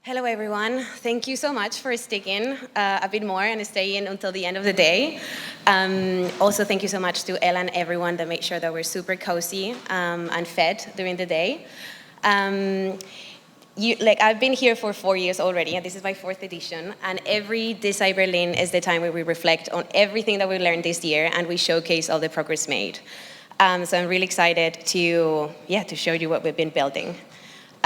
Hello, everyone. Thank you so much for sticking a bit more and staying until the end of the day. Also, thank you so much to Ella and everyone that made sure that we're super cozy and fed during the day. I've been here for 4 years already, and this is my 4th edition, and every Decide Berlin is the time where we reflect on everything that we learned this year, and we showcase all the progress made. So I'm really excited to show you what we've been building.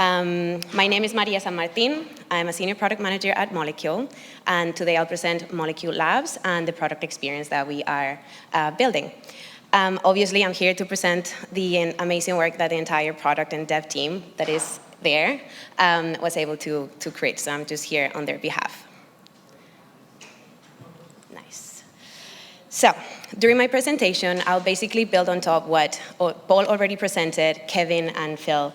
My name is Maria Sanmartin. I'm a senior product manager at Molecule, and today I'll present Molecule Labs and the product experience that we are building. Obviously, I'm here to present the amazing work that the entire product and dev team that is there was able to create, so I'm just here on their behalf. Nice. So, during my presentation, I'll basically build on top what Paul already presented, Kevin and Phil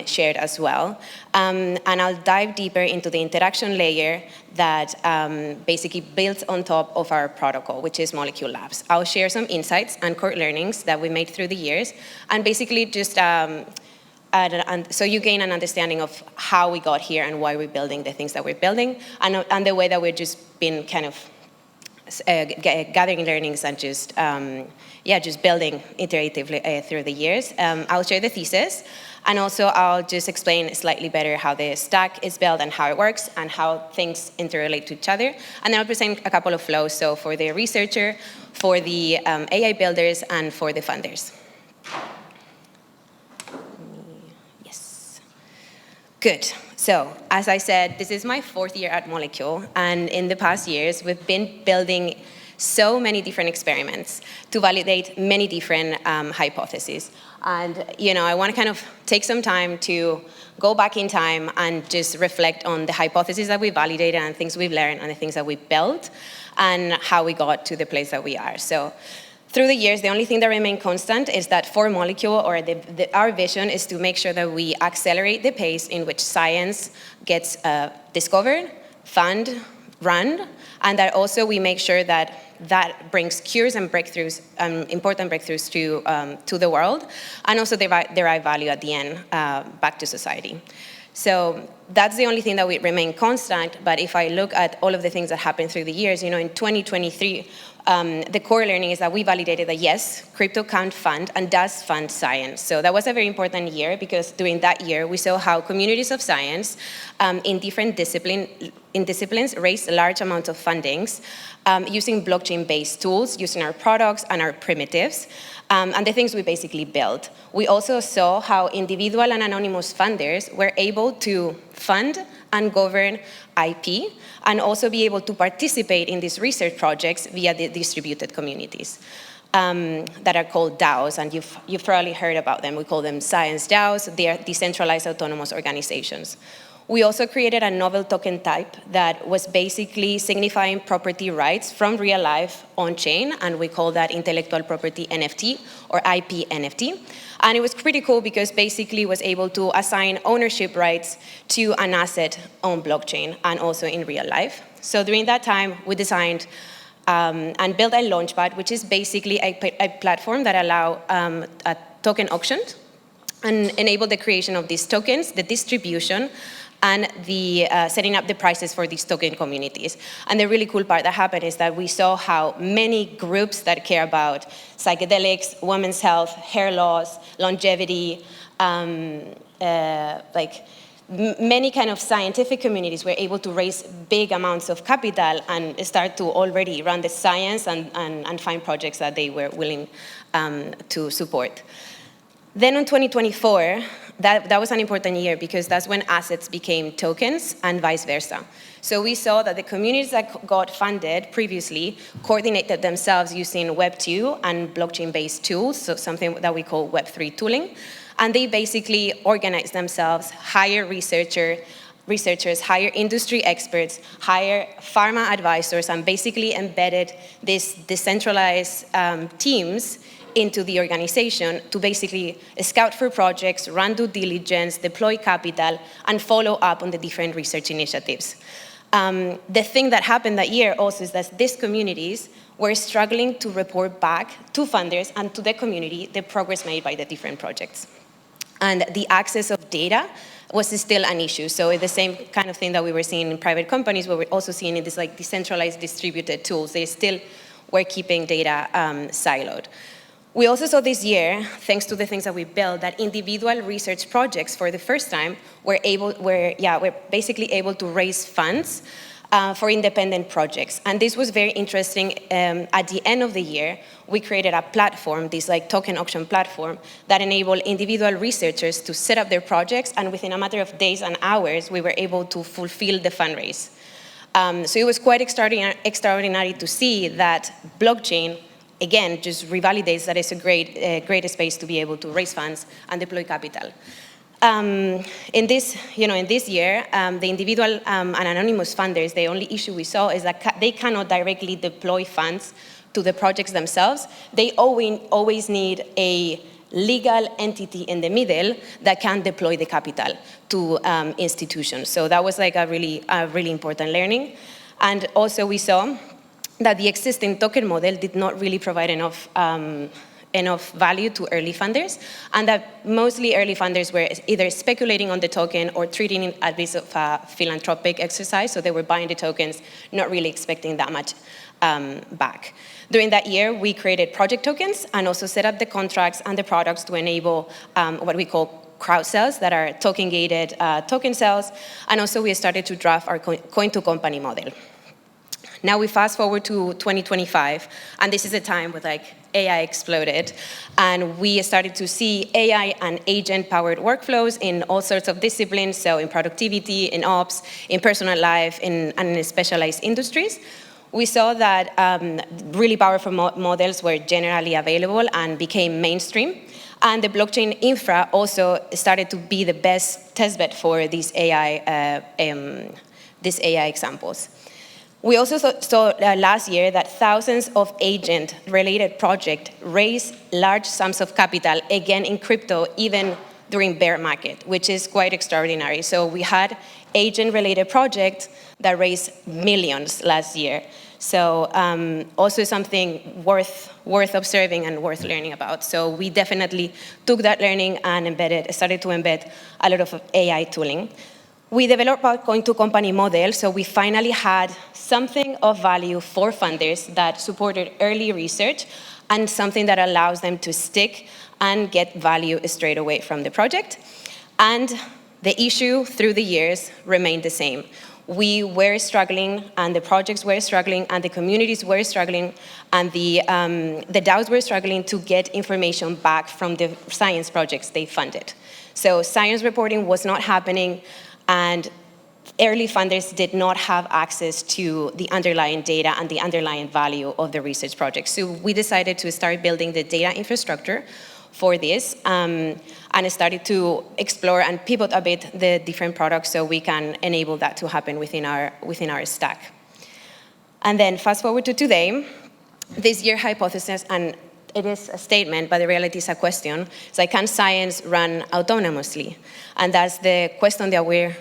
shared as well. And I'll dive deeper into the interaction layer that basically builds on top of our protocol, which is Molecule Labs. I'll share some insights and core learnings that we made through the years, and basically just so you gain an understanding of how we got here and why we're building the things that we're building, and the way that we've just been kind of gathering learnings and just building iteratively through the years. I'll share the thesis, and also I'll just explain slightly better how the stack is built and how it works and how things interrelate to each other. And then I'll present a couple of flows, so for the researcher, for the AI builders, and for the funders. Yes. Good. So, as I said, this is my 4th year at Molecule, and in the past years, we've been building so many different experiments to validate many different hypotheses. And, I want to kind of take some time to go back in time and just reflect on the hypotheses that we validated and things we've learned and the things that we built and how we got to the place that we are. So, through the years, the only thing that remained constant is that for Molecule, or our vision is to make sure that we accelerate the pace in which science gets discovered, funded, run, and that also we make sure that brings cures and breakthroughs, important breakthroughs to the world, and also derive value at the end back to society. So that's the only thing that we remain constant, but if I look at all of the things that happened through the years, in 2023, the core learning is that we validated that yes, crypto can fund and does fund science. So that was a very important year because during that year, we saw how communities of science in different disciplines raised large amounts of fundings using blockchain-based tools, using our products and our primitives, and the things we basically built. We also saw how individual and anonymous funders were able to fund and govern IP, and also be able to participate in these research projects via the distributed communities that are called DAOs, and you've probably heard about them. We call them science DAOs. They are decentralized autonomous organizations. We also created a novel token type that was basically signifying property rights from real life on-chain, and we call that intellectual property NFT, or IP NFT. And it was pretty cool because basically it was able to assign ownership rights to an asset on blockchain and also in real life. So during that time, we designed and built a launchpad, which is basically a platform that allows a token auction and enable the creation of these tokens, the distribution, and the setting up the prices for these token communities. And the really cool part that happened is that we saw how many groups that care about psychedelics, women's health, hair loss, longevity, many kind of scientific communities were able to raise big amounts of capital and start to already run the science and find projects that they were willing to support. Then in 2024, that was an important year because that's when assets became tokens and vice versa. So we saw that the communities that got funded previously coordinated themselves using Web 2 and blockchain-based tools, so something that we call Web 3 tooling. And they basically organized themselves, hire researchers, hire industry experts, hire pharma advisors, and basically embedded these decentralized teams into the organization to basically scout for projects, run due diligence, deploy capital, and follow up on the different research initiatives. The thing that happened that year also is that these communities were struggling to report back to funders and to the community the progress made by the different projects. And the access of data was still an issue. So the same kind of thing that we were seeing in private companies, but we're also seeing in this like decentralized distributed tools. They still were keeping data siloed. We also saw this year, thanks to the things that we built, that individual research projects for the first time were basically able to raise funds for independent projects. And this was very interesting. At the end of the year, we created a platform, this like token auction platform, that enabled individual researchers to set up their projects, and within a matter of days and hours, we were able to fulfill the fundraise. So it was quite extraordinary to see that blockchain, again, just revalidates that it's a great space to be able to raise funds and deploy capital. In this year, the individual and anonymous funders, the only issue we saw is that they cannot directly deploy funds to the projects themselves. They always need a legal entity in the middle that can deploy the capital to institutions. So that was like a really important learning. And also we saw that the existing token model did not really provide enough value to early funders, and that mostly early funders were either speculating on the token or treating it as a philanthropic exercise, so they were buying the tokens, not really expecting that much back. During that year, we created project tokens and also set up the contracts and the products to enable what we call crowd sales, that are token-gated token sales, and also we started to draft our coin-to-company model. Now we fast forward to 2025, and this is a time with like AI exploded, and we started to see AI and agent-powered workflows in all sorts of disciplines, so in productivity, in ops, in personal life, and in specialized industries. We saw that really powerful models were generally available and became mainstream, and the blockchain infra also started to be the best testbed for these AI examples. We also saw last year that thousands of agent-related projects raised large sums of capital, again in crypto, even during bear market, which is quite extraordinary. So we had agent-related projects that raised millions last year. So also something worth observing and worth learning about. So we definitely took that learning and started to embed a lot of AI tooling. We developed our coin-to-company model, so we finally had something of value for funders that supported early research and something that allows them to stick and get value straight away from the project. And the issue through the years remained the same. We were struggling, and the projects were struggling, and the communities were struggling, and the DAOs were struggling to get information back from the science projects they funded. So science reporting was not happening, and early funders did not have access to the underlying data and the underlying value of the research project. So we decided to start building the data infrastructure for this, and started to explore and pivot a bit the different products so we can enable that to happen within our stack. And then fast forward to today, this year hypothesis, and it is a statement, but the reality is a question. It's like, can science run autonomously? And that's the question that we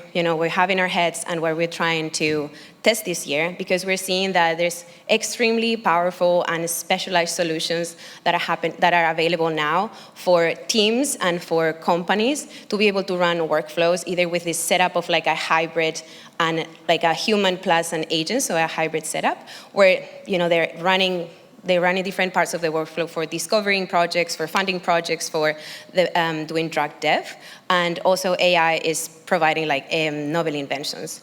have in our heads and where we're trying to test this year, because we're seeing that there's extremely powerful and specialized solutions that are available now for teams and for companies to be able to run workflows, either with this setup of like a hybrid and like a human plus an agent, so a hybrid setup, where they're running different parts of the workflow for discovering projects, for funding projects, for doing drug dev, and also AI is providing like novel inventions.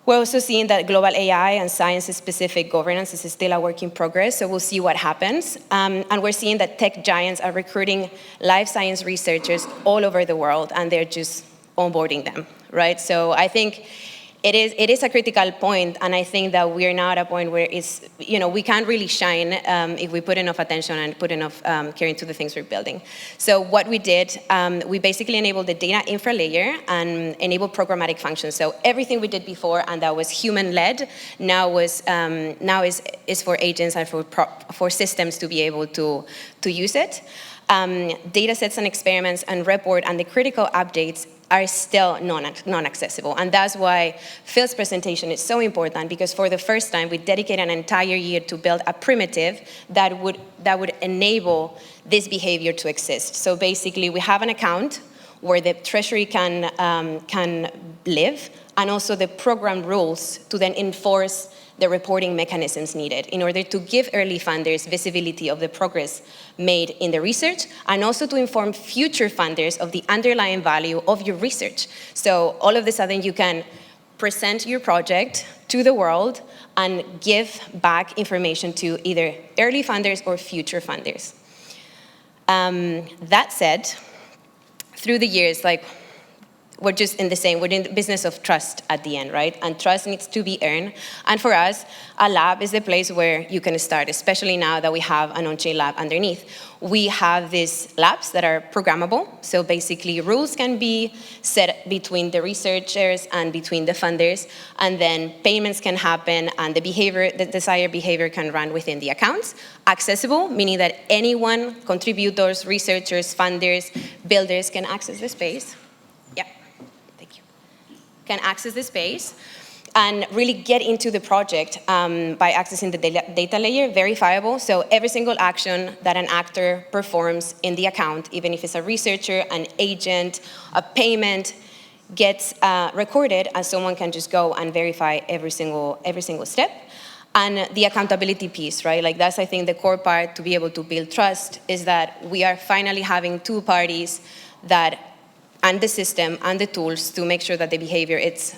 We're also seeing that global AI and science-specific governance is still a work in progress, so we'll see what happens. And we're seeing that tech giants are recruiting life science researchers all over the world, and they're just onboarding them, right? So I think it is a critical point, and I think that we're now at a point where it's, we can't really shine if we put enough attention and put enough care into the things we're building. So what we did, we basically enabled the data infra layer and enabled programmatic functions. So everything we did before and that was human-led now is for agents and for systems to be able to use it. Data sets and experiments and report and the critical updates are still non-accessible. And that's why Phil's presentation is so important, because for the first time, we dedicated an entire year to build a primitive that would enable this behavior to exist. So basically, we have an account, where the treasury can live, and also the program rules to then enforce the reporting mechanisms needed in order to give early funders visibility of the progress made in the research, and also to inform future funders of the underlying value of your research. So all of a sudden you can present your project to the world and give back information to either early funders or future funders. That said, through the years, we're in the business of trust at the end, right? And trust needs to be earned. And for us, a lab is the place where you can start, especially now that we have an on-chain lab underneath. We have these labs that are programmable. So basically, rules can be set between the researchers and between the funders. And then payments can happen, and the desired behavior can run within the accounts. Accessible, meaning that anyone, contributors, researchers, funders, builders can access the space. Can access the space and really get into the project by accessing the data layer, verifiable. So every single action that an actor performs in the account, even if it's a researcher, an agent, a payment, gets recorded, and someone can just go and verify every single step. And the accountability piece, right? That's, I think, the core part to be able to build trust, is that we are finally having two parties and the system and the tools to make sure that the behavior it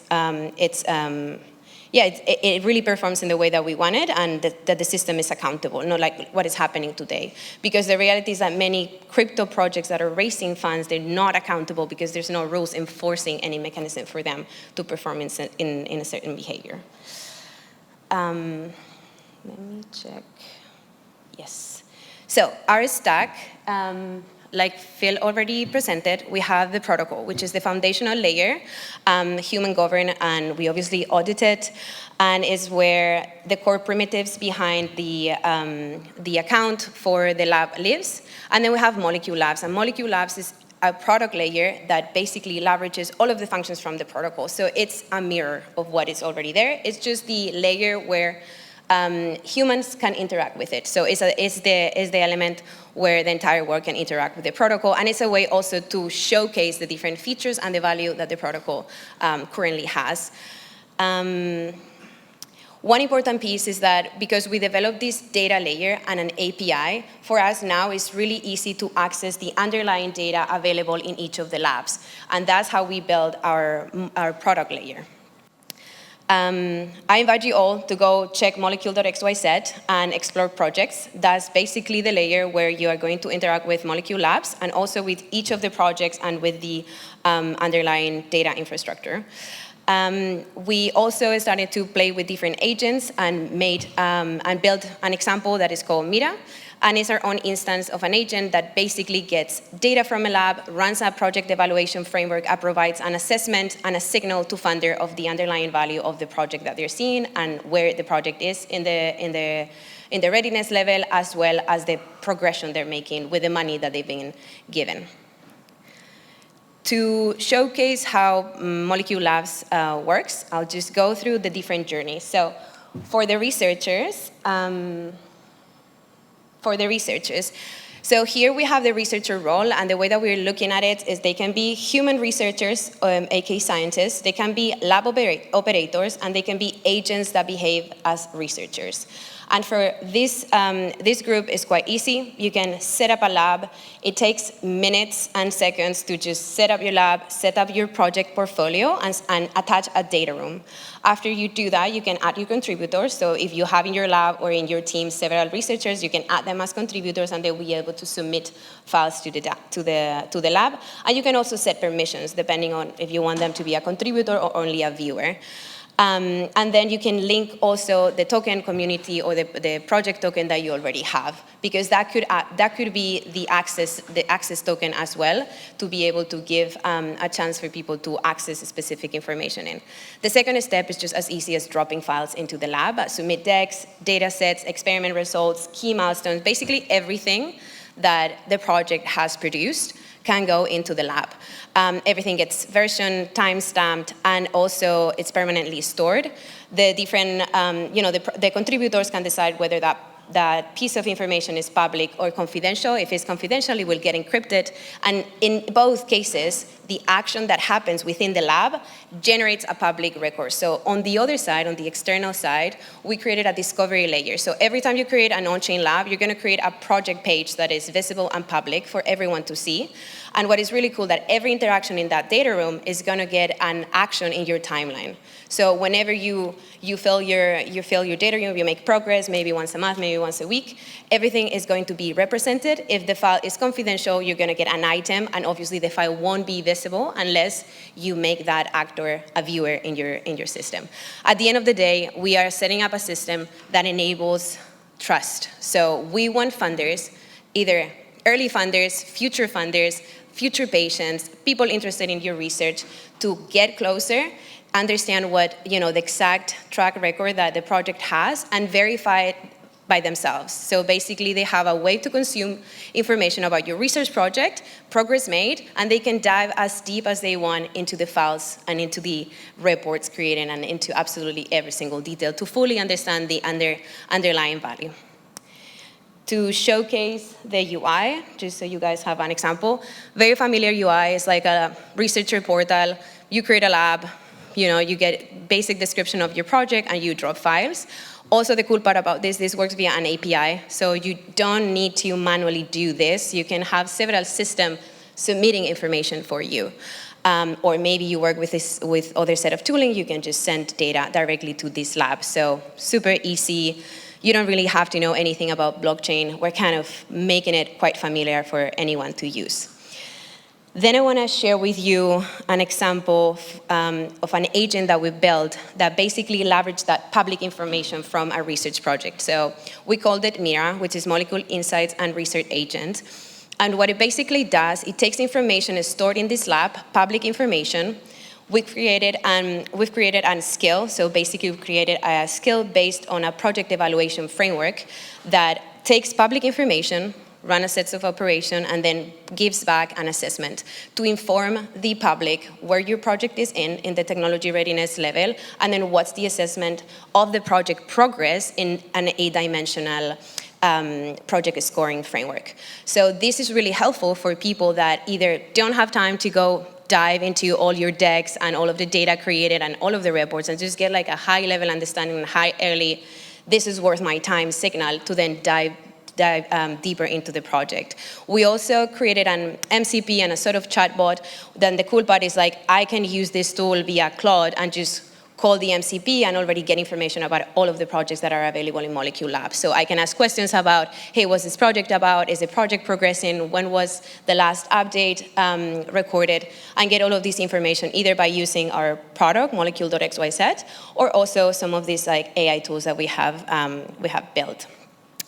really performs in the way that we want it, and that the system is accountable, not like what is happening today. Because the reality is that many crypto projects that are raising funds, they're not accountable because there's no rules enforcing any mechanism for them to perform in a certain behavior. Let me check. Yes. So our stack, like Phil already presented, we have the protocol, which is the foundational layer, human governed, and we obviously audit it, and is where the core primitives behind the account for the lab lives. And then we have Molecule Labs, and Molecule Labs is a product layer that basically leverages all of the functions from the protocol. So it's a mirror of what is already there. It's just the layer where humans can interact with it. So it's the element where the entire world can interact with the protocol, and it's a way also to showcase the different features and the value that the protocol currently has. One important piece is that because we developed this data layer and an API, for us now it's really easy to access the underlying data available in each of the labs, and that's how we build our product layer. I invite you all to go check molecule.xyz and explore projects. That's basically the layer where you are going to interact with Molecule Labs and also with each of the projects and with the underlying data infrastructure. We also started to play with different agents and built an example that is called Mira. And it's our own instance of an agent that basically gets data from a lab, runs a project evaluation framework, and provides an assessment and a signal to funder of the underlying value of the project that they're seeing and where the project is in the readiness level, as well as the progression they're making with the money that they've been given. To showcase how Molecule Labs works, I'll just go through the different journeys. So for the researchers, so here we have the researcher role, and the way that we're looking at it is they can be human researchers, aka scientists, they can be lab operators, and they can be agents that behave as researchers. And for this group is quite easy. You can set up a lab. It takes minutes and seconds to just set up your lab, set up your project portfolio, and attach a data room. After you do that, you can add your contributors. So if you have in your lab or in your team several researchers, you can add them as contributors, and they'll be able to submit files to the lab. And you can also set permissions, depending on if you want them to be a contributor or only a viewer. And then you can link also the token community or the project token that you already have, because that could be the access token as well, to be able to give a chance for people to access specific information in. The second step is just as easy as dropping files into the lab, submit decks, data sets, experiment results, key milestones, basically everything that the project has produced can go into the lab. Everything gets versioned, time-stamped, and also it's permanently stored. The different, the contributors can decide whether that piece of information is public or confidential. If it's confidential, it will get encrypted. And in both cases, the action that happens within the lab generates a public record. So on the other side, on the external side, we created a discovery layer. So every time you create an on-chain lab, you're going to create a project page that is visible and public for everyone to see. And what is really cool, that every interaction in that data room is going to get an action in your timeline. So whenever you fill your data room, you make progress, maybe once a month, maybe once a week, everything is going to be represented. If the file is confidential, you're going to get an item, and obviously the file won't be visible unless you make that actor a viewer in your system. At the end of the day, we are setting up a system that enables trust. So we want funders, either early funders, future patients, people interested in your research, to get closer, understand what, the exact track record that the project has, and verify it by themselves. So basically, they have a way to consume information about your research project, progress made, and they can dive as deep as they want into the files and into the reports created and into absolutely every single detail to fully understand the underlying value. To showcase the UI, just so you guys have an example, very familiar UI is like a researcher portal. You create a lab, you get basic description of your project and you drop files. Also, the cool part about this works via an API, so you don't need to manually do this. You can have several systems submitting information for you. Or maybe you work with other set of tooling, you can just send data directly to this lab. So super easy. You don't really have to know anything about blockchain. We're kind of making it quite familiar for anyone to use. Then I want to share with you an example of an agent that we built that basically leveraged that public information from a research project. So we called it Mira, which is Molecule Insights and Research Agent. And what it basically does, it takes information stored in this lab, public information. We've created a skill. So basically, we've created a skill based on a project evaluation framework that takes public information, run a set of operation, and then gives back an assessment to inform the public where your project is in the technology readiness level, and then what's the assessment of the project progress in an 8-dimensional project scoring framework. So this is really helpful for people that either don't have time to go dive into all your decks and all of the data created and all of the reports and just get like a high-level understanding and early, this is worth my time signal to then dive deeper into the project. We also created an MCP and a sort of chatbot. Then the cool part is like, I can use this tool via Claude and just call the MCP and already get information about all of the projects that are available in Molecule Lab. So I can ask questions about, hey, what's this project about? Is the project progressing? When was the last update recorded? And get all of this information either by using our product, molecule.xyz, or also some of these like AI tools that we have built.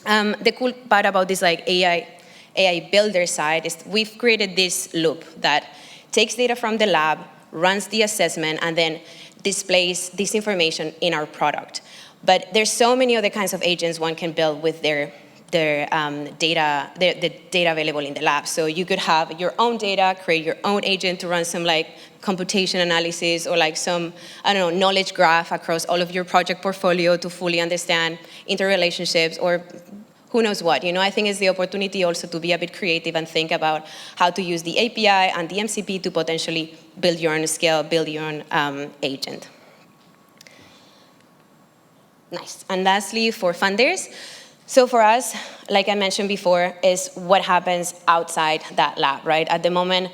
The cool part about this like AI builder side is we've created this loop that takes data from the lab, runs the assessment, and then displays this information in our product. But there's so many other kinds of agents one can build with their data available in the lab. So you could have your own data, create your own agent to run some like computation analysis or like some, knowledge graph across all of your project portfolio to fully understand interrelationships or who knows what. I think it's the opportunity also to be a bit creative and think about how to use the API and the MCP to potentially build your own scale, build your own agent. Nice. And lastly, for funders, so for us, like I mentioned before, is what happens outside that lab, right? At the moment,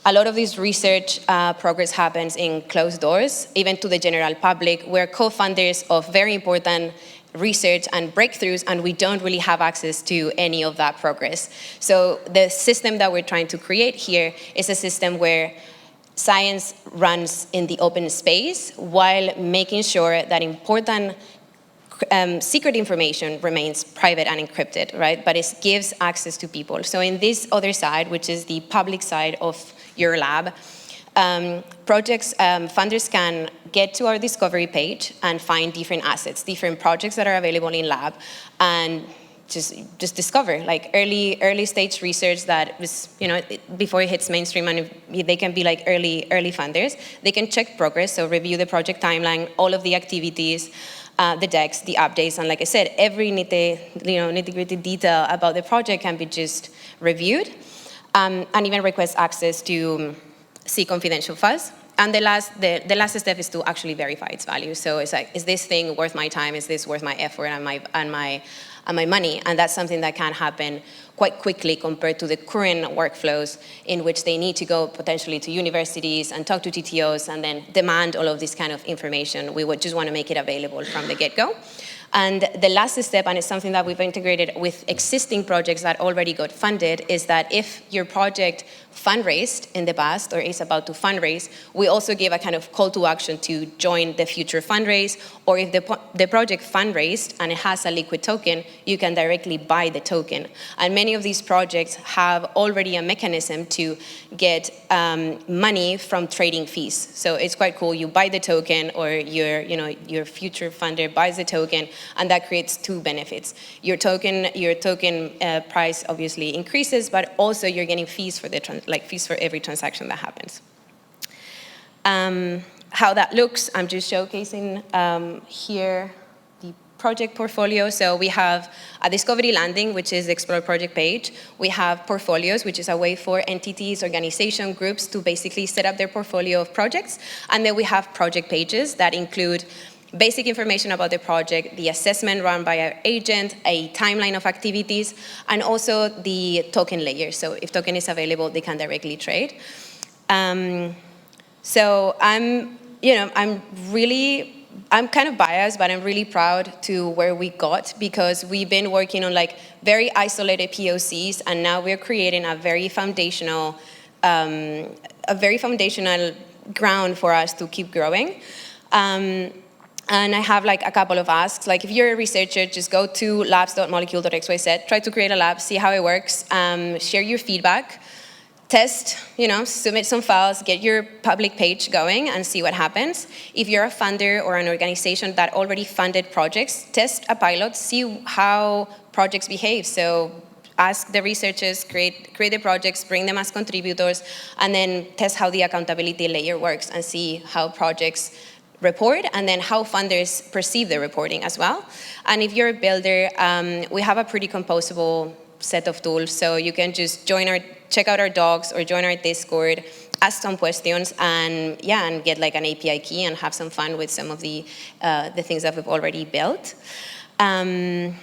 a lot of this research progress happens in closed doors, even to the general public. We're co-funders of very important research and breakthroughs, and we don't really have access to any of that progress. So the system that we're trying to create here is a system where science runs in the open space while making sure that important secret information remains private and encrypted, right? But it gives access to people. So in this other side, which is the public side of your lab, funders can get to our discovery page and find different assets, different projects that are available in lab, and just discover like early stage research that was, before it hits mainstream, and they can be like early funders. They can check progress, so review the project timeline, all of the activities, the decks, the updates, and like I said, every nitty-gritty detail about the project can be just reviewed, and even request access to see confidential files. And the last step is to actually verify its value. So it's like, is this thing worth my time? Is this worth my effort and my money? And that's something that can happen quite quickly compared to the current workflows in which they need to go potentially to universities and talk to TTOs and then demand all of this kind of information. We would just want to make it available from the get-go. And the last step, and it's something that we've integrated with existing projects that already got funded, is that if your project fundraised in the past or is about to fundraise, we also give a kind of call to action to join the future fundraise, or if the project fundraised and it has a liquid token, you can directly buy the token. And many of these projects have already a mechanism to get money from trading fees. So it's quite cool. You buy the token, or your future funder buys the token, and that creates two benefits. Your token price obviously increases, but also you're getting fees for fees for every transaction that happens. How that looks, I'm just showcasing here the project portfolio. So we have a discovery landing, which is the Explore project page. We have portfolios, which is a way for entities, organization, groups to basically set up their portfolio of projects. And then we have project pages that include basic information about the project, the assessment run by our agent, a timeline of activities, and also the token layer. So if token is available, they can directly trade. So I'm kind of biased, but I'm really proud to where we got, because we've been working on very isolated POCs, and now we're creating a very foundational ground for us to keep growing. And I have a couple of asks. If you're a researcher, just go to labs.molecule.xyz, try to create a lab, see how it works, share your feedback, test, submit some files, get your public page going and see what happens. If you're a funder or an organization that already funded projects, test a pilot, see how projects behave. So ask the researchers, create the projects, bring them as contributors, and then test how the accountability layer works and see how projects report, and then how funders perceive the reporting as well. And if you're a builder, we have a pretty composable set of tools, so you can just check out our docs or join our Discord, ask some questions, and get an API key and have some fun with some of the things that we've already built. I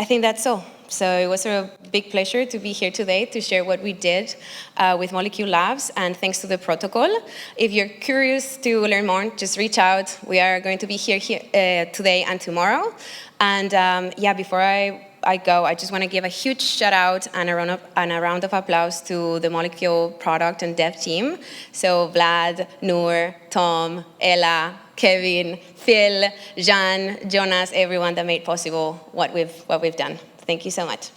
think that's all. So it was a big pleasure to be here today to share what we did with Molecule Labs, and thanks to the protocol. If you're curious to learn more, just reach out. We are going to be here today and tomorrow. And before I go, I just want to give a huge shout out and a round of applause to the Molecule product and dev team. So Vlad, Noor, Tom, Ella, Kevin, Phil, Jan, Jonas, everyone that made possible what we've done. Thank you so much.